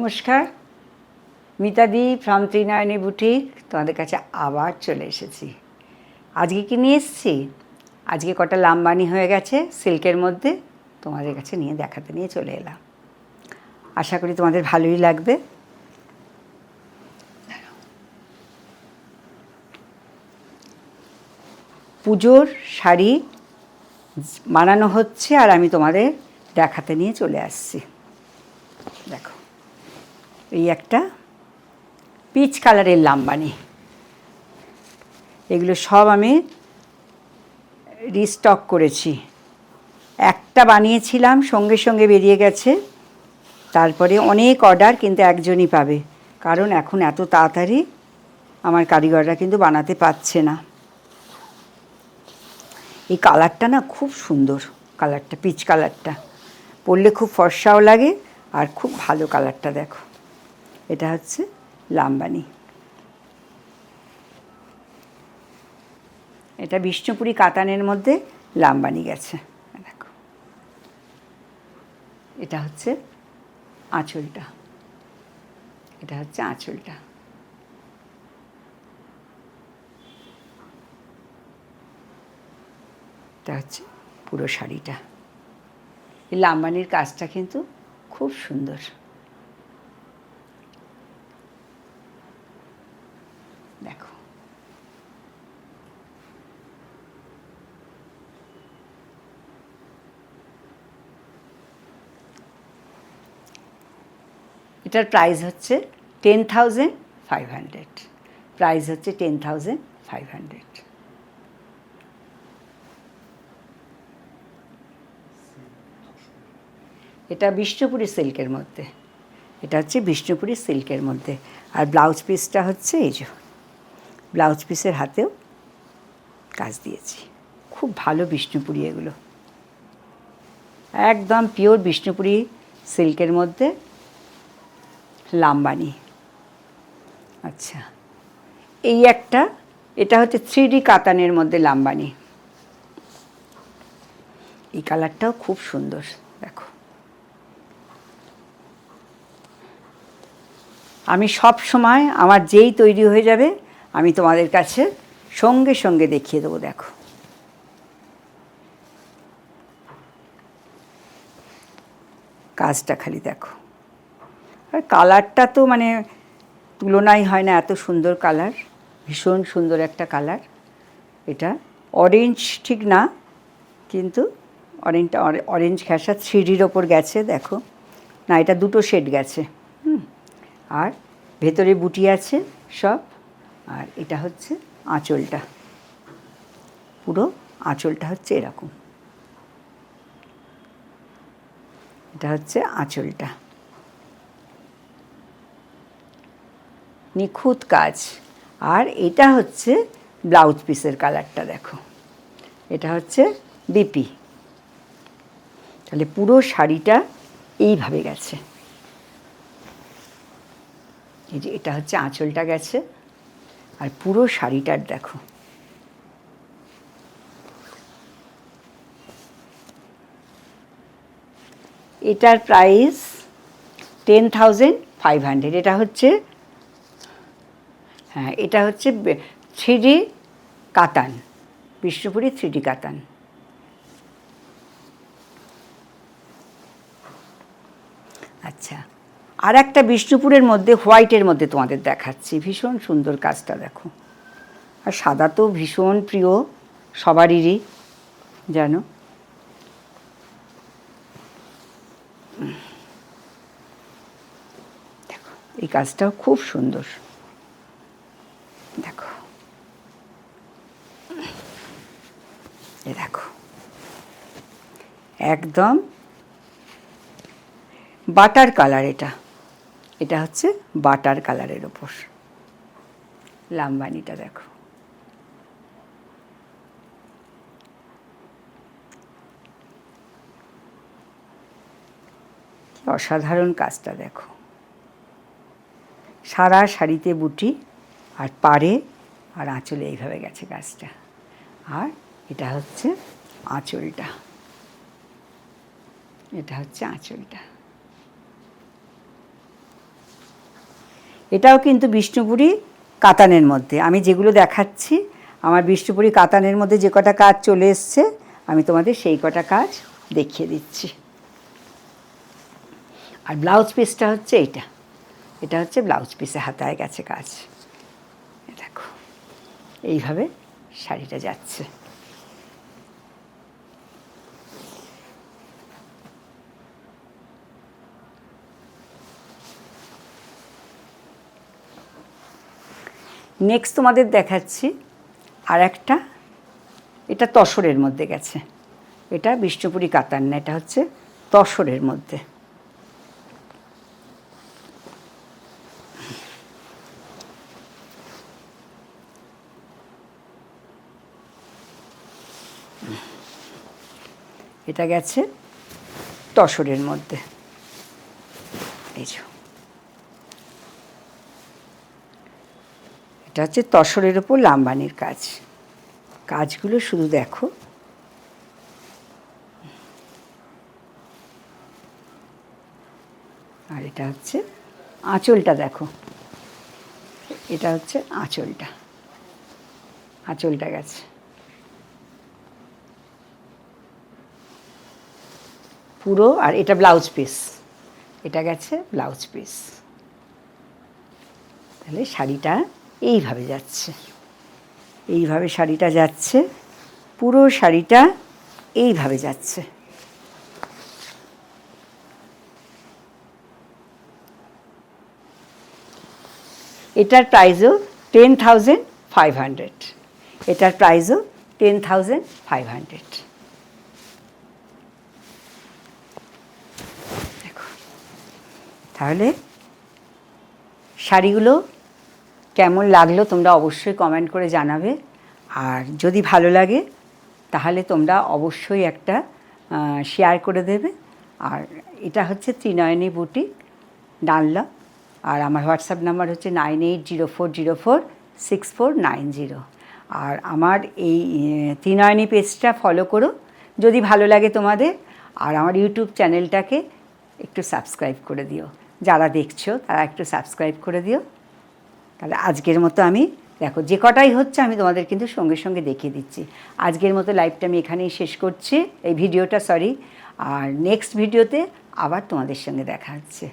নমস্কার, মিতাদি from Trinayani boutique তোমাদের কাছে আবার চলে এসেছি। আজকে কি নিয়ে এসেছি? আজকে কটা লামবানি হয়ে গেছে সিল্কের মধ্যে, তোমাদের কাছে দেখাতে নিয়ে চলে এলাম। আশা করি তোমাদের ভালোই লাগবে। পুজোর শাড়ি বানানো হচ্ছে আর আমি তোমাদের দেখাতে নিয়ে চলে আসছি। দেখো, এই একটা পিচ কালারের লামবানি, এগুলো সব আমি রিস্টক করেছি। একটা বানিয়েছিলাম, সঙ্গে সঙ্গে বেরিয়ে গেছে, তারপরে অনেক অর্ডার, কিন্তু একজনই পাবে, কারণ এখন এত তাড়াতাড়ি আমার কারিগররা কিন্তু বানাতে পারছে না। এই কালারটা না খুব সুন্দর, কালারটা পিচ কালারটা পরলে খুব ফর্সাও লাগে আর খুব ভালো কালারটা। দেখো, এটা হচ্ছে লামবানি, এটা বিষ্ণুপুরি কাতানের মধ্যে লামবানি গেছে। দেখো, এটা হচ্ছে আঁচলটা, এটা হচ্ছে আঁচলটা। এটা হচ্ছে পুরো শাড়িটা। এই লামবানির কাজটা কিন্তু খুব সুন্দর। দেখো, এটার প্রাইস হচ্ছে 10,500। প্রাইস হচ্ছে 10,500। এটা বিষ্ণুপুরি সিল্কের মধ্যে, এটা হচ্ছে বিষ্ণুপুরি সিল্কের মধ্যে। আর ব্লাউজ পিসটা হচ্ছে এই যে, ব্লাউজ পিসের হাতেও কাজ দিয়েছি। খুব ভালো বিষ্ণুপুরি, এগুলো একদম পিওর বিষ্ণুপুরি সিল্কের মধ্যে লামবানি। আচ্ছা, এই একটা, এটা হচ্ছে 3D কাতানের মধ্যে লামবানি। এই কালারটাও খুব সুন্দর। দেখো, আমি সব সময় আমার যেই তৈরি হয়ে যাবে আমি তোমাদের কাছে সঙ্গে সঙ্গে দেখিয়ে দেবো। দেখো, কাজটা খালি দেখো, আর কালারটা তো মানে তুলনাই হয় না, এত সুন্দর কালার, ভীষণ সুন্দর একটা কালার। এটা অরেঞ্জ ঠিক না, কিন্তু অরেঞ্জটা অরেঞ্জ ঘেঁষা 3Dর ওপর গেছে। দেখো না, এটা দুটো শেড গেছে। আর ভেতরে বুটি আছে সব। আর এটা হচ্ছে আঁচলটা, পুরো আঁচলটা হচ্ছে এরকম। এটা হচ্ছে আঁচলটা, নিখুঁত কাজ। আর এটা হচ্ছে ব্লাউজ পিসের কালারটা। দেখো, এটা হচ্ছে বিপি। তাহলে পুরো শাড়িটা এইভাবে গেছে। এই যে এটা হচ্ছে আঁচলটা গেছে, আর পুরো শাড়িটার দেখো। এটার প্রাইস 10,500। এটা হচ্ছে, হ্যাঁ, এটা হচ্ছে 3D কাতান, বিষ্ণুপুরি 3D কাতান। আচ্ছা, আর একটা বিষ্ণুপুরের মধ্যে হোয়াইটের মধ্যে তোমাদের দেখাচ্ছি, ভীষণ সুন্দর কাজটা দেখো। আর সাদা তো ভীষণ প্রিয় সবারই, জানো। দেখো, এই কাজটাও খুব সুন্দর। দেখো, এ দেখো, একদম বাটার কালার। এটা এটা হচ্ছে বাটার কালারের ওপর লামবানিটা। দেখো, অসাধারণ কাজটা দেখো। সারা শাড়িতে বুটি, আর পাড়ে আর আঁচলে এইভাবে গেছে কাজটা। আর এটা হচ্ছে আঁচলটা, এটা হচ্ছে আঁচলটা। এটাও কিন্তু বিষ্ণুপুরি কাতানের মধ্যে। আমি যেগুলো দেখাচ্ছি আমার বিষ্ণুপুরি কাতানের মধ্যে যে কটা কাজ চলে এসছে আমি তোমাদের সেই কটা কাজ দেখিয়ে দিচ্ছি। আর ব্লাউজ পিসটা হচ্ছে এটা হচ্ছে ব্লাউজ পিসে হাতায় গেছে কাজ। দেখো এইভাবে শাড়িটা যাচ্ছে। নেক্সট তোমাদের দেখাচ্ছি আর একটা, এটা তসরের মধ্যে গেছে। এটা বিষ্ণুপুরি কাতান না, এটা হচ্ছে তসরের মধ্যে। এটা গেছে তসরের মধ্যে। এই যে এটা হচ্ছে তসরের ওপর লাম্বানির কাজ। কাজগুলো শুধু দেখো। আর এটা হচ্ছে আঁচলটা দেখো, এটা হচ্ছে আঁচলটা গেছে পুরো। আর এটা ব্লাউজ পিস, এটা গেছে ব্লাউজ পিস। তাহলে শাড়িটা এইভাবে যাচ্ছে, এইভাবে শাড়িটা যাচ্ছে, পুরো শাড়িটা এইভাবে যাচ্ছে। এটার প্রাইসও 10,500, এটার প্রাইসও 10,500। দেখো তাহলে শাড়িগুলো কেমন লাগলো তোমরা অবশ্যই কমেন্ট করে জানাবে। আর যদি ভালো লাগে তাহলে তোমরা অবশ্যই একটা শেয়ার করে দেবে। আর এটা হচ্ছে ত্রিনয়নী বুটিক, ডানলপ। আর আমার হোয়াটসঅ্যাপ নাম্বার হচ্ছে 9804046490। আর আমার এই ত্রিনয়নী পেজটা ফলো করো যদি ভালো লাগে তোমাদের। আর আমার ইউটিউব চ্যানেলটাকে একটু সাবস্ক্রাইব করে দিও, যারা দেখছো তারা একটু সাবস্ক্রাইব করে দিও। তাহলে আজকের মতো আমি দেখো যে কটাই হচ্ছে আমি তোমাদের কিন্তু সঙ্গে সঙ্গে দেখিয়ে দিচ্ছি। আজকের মতো লাইভটা আমি এখানেই শেষ করছি, এই ভিডিওটা। আর নেক্সট ভিডিওতে আবার তোমাদের সঙ্গে দেখা হচ্ছে।